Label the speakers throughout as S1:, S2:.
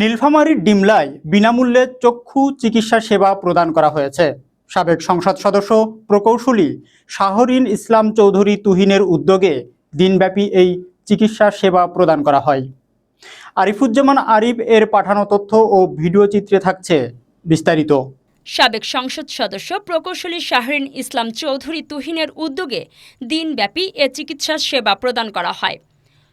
S1: নীলফামারীর ডিমলায় বিনামূল্যে চক্ষু চিকিৎসা সেবা প্রদান করা হয়েছে। সাবেক সংসদ সদস্য প্রকৌশলী শাহরিন ইসলাম চৌধুরী তুহিনের উদ্যোগে দিনব্যাপী এই চিকিৎসা সেবা প্রদান করা হয়। আরিফুজ্জামান আরিফ এর পাঠানো তথ্য ও ভিডিও চিত্রে থাকছে বিস্তারিত।
S2: সাবেক সংসদ সদস্য প্রকৌশলী শাহরিন ইসলাম চৌধুরী তুহিনের উদ্যোগে দিনব্যাপী এ চিকিৎসা সেবা প্রদান করা হয়।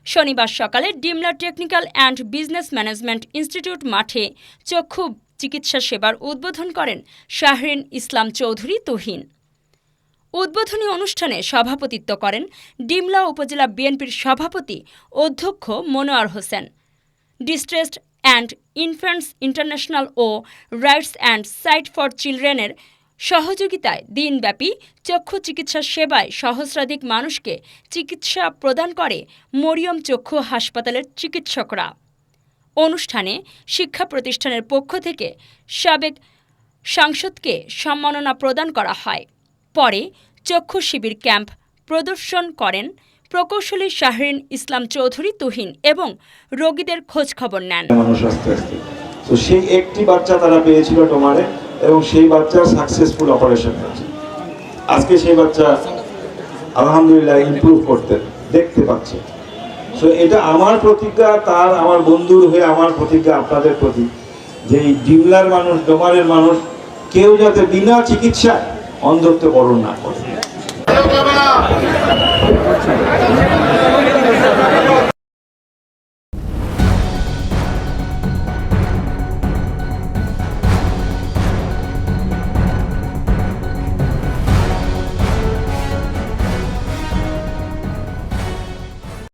S2: শনিবার সকালে Dimla technical and business management institute মাঠে চক্ষু চিকিৎসা সেবার উদ্বোধন করেন শাহরিন ইসলাম চৌধুরী তুহিন। উদ্বোধনী অনুষ্ঠানে সভাপতিত্ব করেন ডিমলা উপজেলা বিএনপির সভাপতি অধ্যক্ষ Monowar Hossain. Distressed and infants international ও রাইটস অ্যান্ড সাইট ফর চিলড্রেনের সহযোগিতায় দিনব্যাপী চক্ষু চিকিৎসা সেবায় সহস্রাধিক মানুষকে চিকিৎসা প্রদান করে মরিয়ম চক্ষু হাসপাতালের চিকিৎসকরা। অনুষ্ঠানে শিক্ষা প্রতিষ্ঠানের পক্ষ থেকে সাবেক সাংসদকে সম্মাননা প্রদান করা হয়। পরে চক্ষু শিবির ক্যাম্প প্রদর্শন করেন প্রকৌশলী শাহরিন ইসলাম চৌধুরী তুহিন এবং রোগীদের খোঁজ খবর নেন।
S3: মানুষ আস্তে আস্তে তো সেই একটি বাচ্চা তারা পেয়েছিল টোমারে এবং সেই বাচ্চার সাকসেসফুল অপারেশন হয়েছে। আজকে সেই বাচ্চা আলহামদুলিল্লাহ ইমপ্রুভ করতে দেখতে পাচ্ছে। সো এটা আমার প্রতিজ্ঞা, তার আমার বন্ধুর হয়ে আমার প্রতিজ্ঞা আপনাদের প্রতি, যে এই ডিমলার মানুষ, ডোমারের মানুষ কেউ যাতে বিনা চিকিৎসায় অন্ধত্ব বরণ না করে।